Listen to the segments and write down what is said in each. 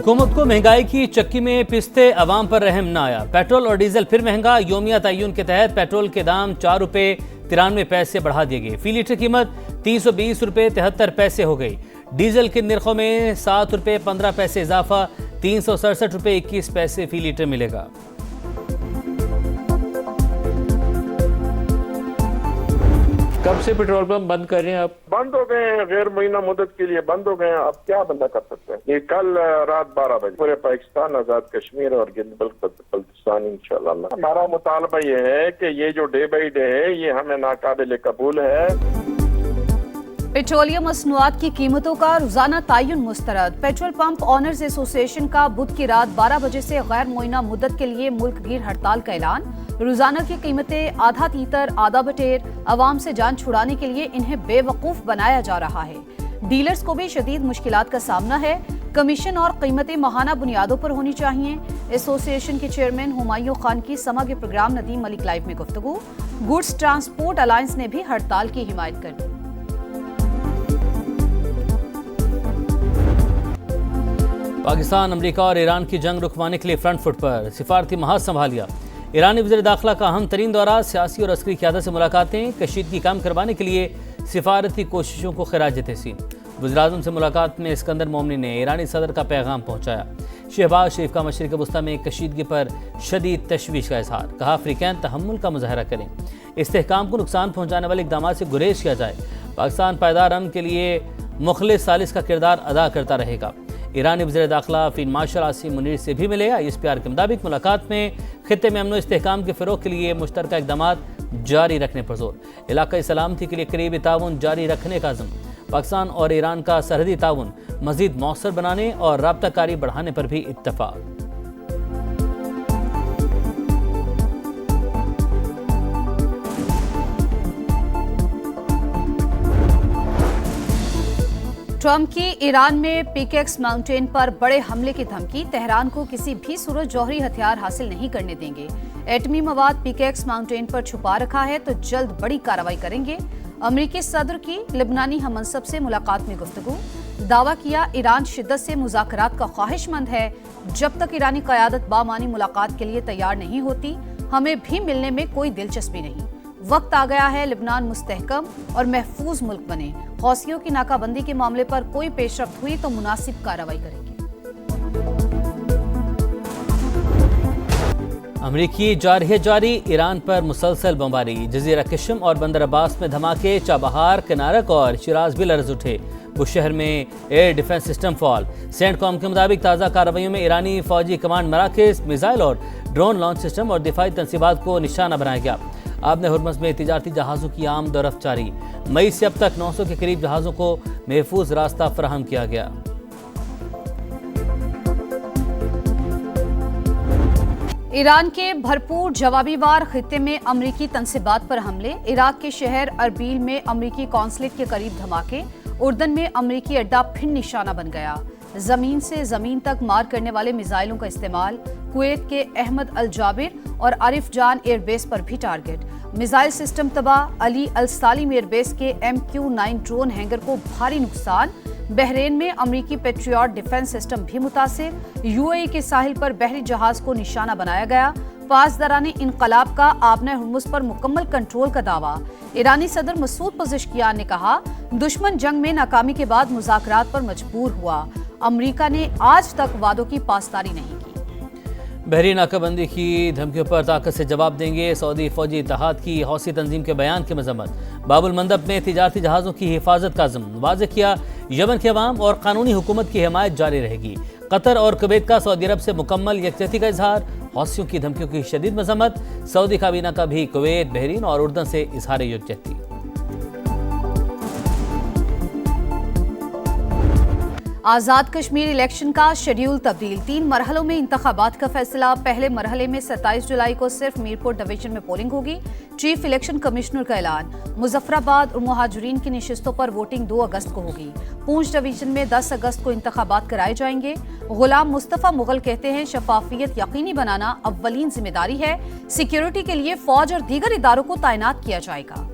हुकूमत को महंगाई की चक्की में पिसते अवाम पर रहम न आया। पेट्रोल और डीजल फिर महंगा। योमिया तय्युन के तहत पेट्रोल के दाम 4 रुपये 93 पैसे बढ़ा दिए गए। फी लीटर कीमत 320 रुपये 73 पैसे हो गई। डीजल के निर्खों में 7 रुपये 15 पैसे इजाफा, 367 रुपये 21 पैसे फी लीटर मिलेगा। कब से पेट्रोल पंप बंद कर रहे हैं? आप बंद हो गए हैं, गैर महीना मुद्दत के लिए बंद हो गए हैं। अब क्या बंदा कर सकते हैं? ये कल रात 12 बजे पूरे पाकिस्तान, आजाद कश्मीर और बल्तिस्तान इंशाल्लाह। हमारा मुतालबा ये है कि ये जो डे बाई डे है ये हमें नाकाबिल कबूल है। पेट्रोलियम मसनूआत की कीमतों का रोजाना तय्युन मुस्तरद। पेट्रोल पंप ऑनर्स एसोसिएशन का बुध की रात 12 बजे से गैर मुइना मुद्दत के लिए मुल्क गिर हड़ताल का ऐलान। रोजाना की कीमतें आधा तीतर आधा बटेर, अवाम से जान छुड़ाने के लिए इन्हें बेवकूफ बनाया जा रहा है। डीलर्स को भी शदीद मुश्किलात का सामना है। कमीशन और कीमतें माहाना बुनियादों पर होनी चाहिए। एसोसिएशन के चेयरमैन हुमायूं खान की समा के प्रोग्राम नदीम मलिक लाइव में गुफ्तगू। गुड्स ट्रांसपोर्ट अलायंस ने भी हड़ताल की हिमायत कर दी। पाकिस्तान, अमेरिका और ईरान की जंग रुकवाने के लिए फ्रंट फुट पर। सिफारती महाज संभाल लिया। ईरानी वज़ीर दाखिला का अहम तरीन दौरा। सियासी और अस्करी क़यादत से मुलाकातें। कशीदगी कम करवाने के लिए सिफारती कोशिशों को खिराज तहसीन। वज़ीर-ए-आज़म से मुलाकात में इस्कंदर मोमनी ने ईरानी सदर का पैगाम पहुँचाया। शहबाज शरीफ का मशरिक़ वस्ता में कशीदगी पर शदीद तशवीश का इजहार। कहा अफ्रीकैन तहम्मुल का मुजाहरा करें, इस्तेहकाम को नुकसान पहुँचाने वाले इक़दाम से गुरेज किया जाए। पाकिस्तान पायदार अमन के लिए मुखलिस सालिस का किरदार अदा करता रहेगा। ईरानी वज़ीर दाखिला फील्ड मार्शल आसिम मुनीर से भी मिले। ISPR के मुताबिक मुलाकात में खित्ते में अमन इस्तेहकाम के फ़रोग़ के लिए मुश्तरका इक़दामात जारी रखने पर जोर। इलाक़ाई सलामती के लिए करीबी ताउन जारी रखने का अज़्म। पाकिस्तान और ईरान का सरहदी ताउन मज़ीद मौसर बनाने और राब्ताकारी बढ़ाने पर भी इत्तफ़ाक़। ट्रंप की ईरान में पिकेक्स माउंटेन पर बड़े हमले की धमकी। तेहरान को किसी भी सूरत जौहरी हथियार हासिल नहीं करने देंगे। एटमी मवाद पिकेक्स माउंटेन पर छुपा रखा है तो जल्द बड़ी कार्रवाई करेंगे। अमेरिकी सदर की लिबनानी हममनसब से मुलाकात में गुफ्तगू। दावा किया ईरान शिद्दत से मुज़ाकरात का ख्वाहिशमंद है। जब तक ईरानी क़यादत बामानी मुलाकात के लिए तैयार नहीं होती, हमें भी मिलने में कोई दिलचस्पी नहीं। वक्त आ गया है लिबनान मुस्तहकम और महफूज मुल्क बने। हौसियों की नाकाबंदी के मामले पर कोई पेशरफ्त हुई तो मुनासिब कार्रवाई करेंगे। अमरीकी जारी ईरान पर मुसलसल बमबारी। जजीरा किशम और बंदर अब्बास में धमाके। चाबहार, किनारक और शिराज भी लर्ज उठे। बुशहर में air defence system fall. CENTCOM के मुताबिक ताज़ा कार्रवाइयों में ईरानी फौजी कमांड मराकज़, मिसाइल और ड्रोन लॉन्च सिस्टम और दिफाई तनसीबात को निशाना बनाया गया। आबने हुर्मुज़ में तिजारती जहाज़ों की आमद और रफ्त जारी। मई से अब तक 900 के करीब जहाज़ों को महफूज रास्ता फराहम किया गया। ईरान के भरपूर जवाबी वार खित्ते में अमरीकी तनसीबात पर हमले। इराक के शहर अरबील में अमरीकी कौंसलेट के करीब धमाके। उर्दन में अमरीकी अड्डा फिर निशाना बन गया। जमीन से जमीन तक मार करने वाले मिसाइलों का इस्तेमाल। कुवैत के अहमद अल जाबिर और आरिफ जान एयरबेस पर भी टारगेट। मिसाइल सिस्टम तबाह। अली अल सालिम एयरबेस के MQ-9 ड्रोन हैंगर को भारी नुकसान। बहरीन में अमरीकी पेट्रियट डिफेंस सिस्टम भी मुतासिर। UAE के साहिल पर बहरी जहाज को निशाना बनाया गया। पासदाराने इनकलाब का आबने हुर्मुज़ पर मुकम्मल कंट्रोल का दावा। ईरानी सदर मसूद पज़ेश्कियान ने कहा दुश्मन जंग में नाकामी के बाद मुज़ाकरात पर मजबूर हुआ। अमरीका ने आज तक वादों की पासदारी नहीं की। बहरीन नाकाबंदी की धमकियों पर ताकत से जवाब देंगे। सऊदी फौजी इत्तेहाद की हौसी तंजीम के बयान की मजम्मत। बाबुल मंदब में तिजारती जहाज़ों की हिफाजत का अज़्म। वाज़ेह किया यमन के अवाम और कानूनी हुकूमत की हिमायत जारी रहेगी। कतर और कुवैत का सऊदी अरब से मुकम्मल यकजहती का इजहार। हौसियों की धमकियों की शदीद मजम्मत। सऊदी काबीना का भी कुवैत, बहरीन और उर्दन से इजहार यकजहती। आज़ाद कश्मीर इलेक्शन का शेड्यूल तब्दील। 3 मरहलों में इंतखाबात का फैसला। पहले मरहले में 27 जुलाई को सिर्फ मीरपुर डिवीजन में पोलिंग होगी। चीफ इलेक्शन कमिश्नर का ऐलान। मुजफ्फराबाद और मुहाजिरीन की नशिस्तों पर वोटिंग 2 अगस्त को होगी। पूंछ डिवीजन में 10 अगस्त को इंतखाबात कराए जाएंगे। गुलाम मुस्तफ़ा मुगल कहते हैं शफाफियत यकीनी बनाना अव्वलीन जिम्मेदारी है। सिक्योरिटी के लिए फौज और दीगर इदारों को तैनात किया जाएगा।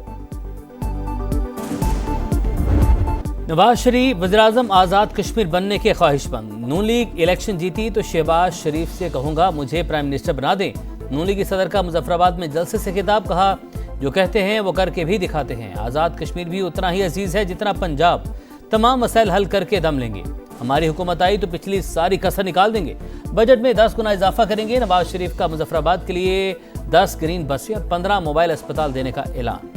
नवाज शरीफ वज़ीर-ए-आज़म आज़ाद कश्मीर बनने के ख्वाहिशमंद। नून लीग इलेक्शन जीती तो शहबाज शरीफ से कहूंगा मुझे प्राइम मिनिस्टर बना दें। नून लीग सदर का मुजफ्फराबाद में जलसे से खिताब, कहा जो कहते हैं वो करके भी दिखाते हैं। आज़ाद कश्मीर भी उतना ही अजीज है जितना पंजाब। तमाम मसाइल हल करके दम लेंगे। हमारी हुकूमत आई तो पिछली सारी कसर निकाल देंगे। बजट में 10 गुना इजाफा करेंगे। नवाज शरीफ का मुजफ्फराबाद के लिए 10 ग्रीन बसें और 15 मोबाइल अस्पताल देने का ऐलान।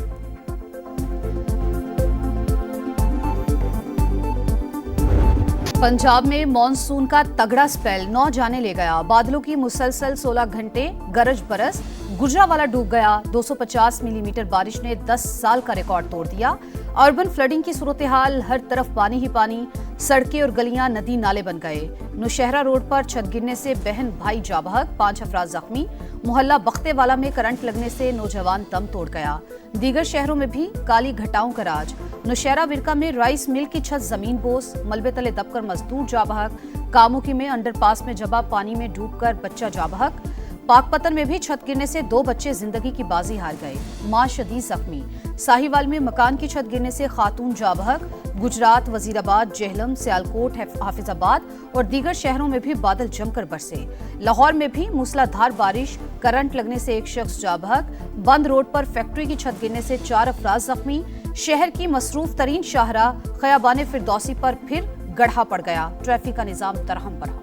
पंजाब में मॉनसून का तगड़ा स्पेल 9 जाने ले गया। बादलों की मुसलसल 16 घंटे गरज बरस, गुजरावाला डूब गया। 250 मिलीमीटर बारिश ने 10 साल का रिकॉर्ड तोड़ दिया। अर्बन फ्लडिंग की सूरत हाल, हर तरफ पानी ही पानी, सड़कें और गलियां नदी नाले बन गए। नौशहरा रोड पर छत गिरने से बहन भाई जाँ बहक, 5 अफराद जख्मी। मोहल्ला बख्तेवाला में करंट लगने से नौजवान दम तोड़ गया। दीगर शहरों में भी काली घटाओं का राज। नौशहरा विरका में राइस मिल की छत जमीन बोस, मलबे तले दबकर मजदूर जाँ बहक। कामुकी में अंडरपास में जबा पानी में डूबकर बच्चा जाँ बहक। पाकपतन में भी छत गिरने से 2 बच्चे जिंदगी की बाजी हार गए, मां शदीद जख्मी। साहिवाल में मकान की छत गिरने से खातून जाँ बहक। गुजरात, वजीराबाद, जेहलम, सियालकोट, हाफिजाबाद और दीगर शहरों में भी बादल जमकर बरसे। लाहौर में भी मूसलाधार बारिश, करंट लगने से 1 शख्स जाँ बहक। बंद रोड पर फैक्ट्री की छत गिरने से 4 अफराद जख्मी। शहर की मसरूफ तरीन शाहराह खयाबान फिरदौसी पर फिर गड्ढा पड़ गया। ट्रैफिक का निजाम तरहम बरहम।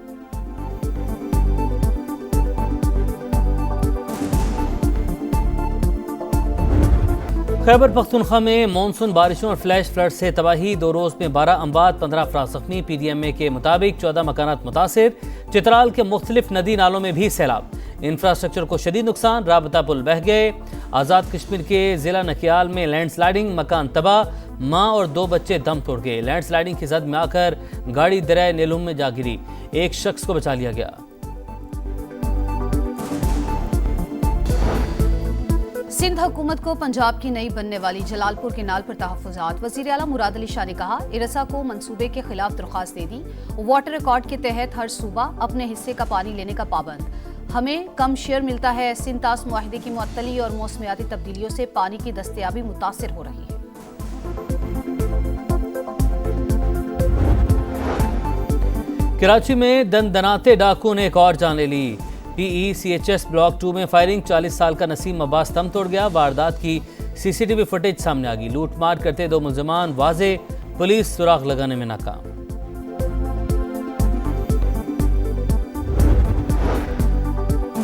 खैबर पख्तूनख्वा में मानसून बारिशों और फ्लैश फ्लड से तबाही, 2 रोज में 12 अमवात, 15 अफराद जख्मी। PDMA के मुताबिक 14 मकानात मुतासिर। चित्राल के मुख्तलिफ नदी नालों में भी सैलाब। इंफ्रास्ट्रक्चर को शदीद नुकसान, राबता पुल बह गए। आज़ाद कश्मीर के जिला नकियाल में लैंडस्लाइडिंग, मकान तबाह, माँ और 2 बच्चे दम तोड़ गए। लैंडस्लाइडिंग की जद में आकर गाड़ी दरिया नीलूम में जा गिरी, 1 शख्स को बचा लिया गया। सिंध हुकूमत को पंजाब की नई बनने वाली जलालपुर केनाल पर तहफ़्फ़ुज़ात। वज़ीर आला मुराद अली शाह ने कहा, इरसा को मंसूबे के खिलाफ दरख्वास्त दे दी। वाटर रिकॉर्ड के तहत हर सूबा अपने हिस्से का पानी लेने का पाबंद। हमें कम शेयर मिलता है। सिंध तास मुआहदे की मुअत्तली और मौसमियाती तब्दीलियों से पानी की दस्तयाबी मुतासिर हो रही है। कराची में दनदनाते डाकू ने एक और जान ले ली। PECHS ब्लॉक 2 में फायरिंग, 40 साल का नसीम अब्बास दम तोड़ गया। वारदात की CCTV फुटेज सामने आ गई। लूटमार करते 2 मुलजमान वाजे, पुलिस सुराग लगाने में नाकाम।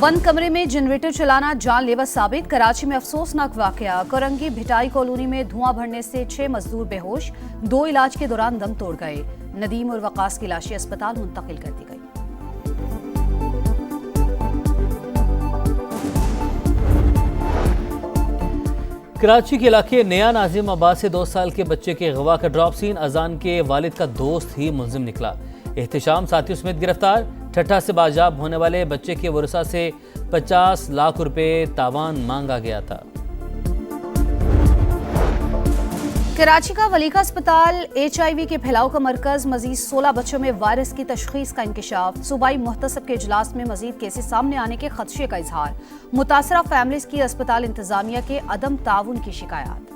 बंद कमरे में जनरेटर चलाना जानलेवा साबित। कराची में अफसोसनाक वाकया, कोरंगी भिटाई कॉलोनी में धुआं भरने से 6 मजदूर बेहोश, 2 इलाज के दौरान दम तोड़ गए। नदीम और वकास की लाशें अस्पताल मुंतकिल कर दी गई। कराची के इलाके नया नाजिमाबाद से 2 साल के बच्चे के गवा का ड्रॉप सीन। अजान के वालिद का दोस्त ही मुलजिम निकला। एहतिशाम साथियों समेत गिरफ्तार। ठट्ठा से बाजाब होने वाले बच्चे के वरसा से 50 लाख रुपए तावान मांगा गया था। कराची का वलीका अस्पताल HIV के फैलाव का मरकज। मजीद 16 बच्चों में वायरस की तशखीस का इंकशाफ। सूबाई मुहतसब के इजलास में मजीद केसेस सामने आने के खदशे का इजहार। मुतासरा फैमिलीज की अस्पताल इंतजामिया के अदम ताउन की शिकायत।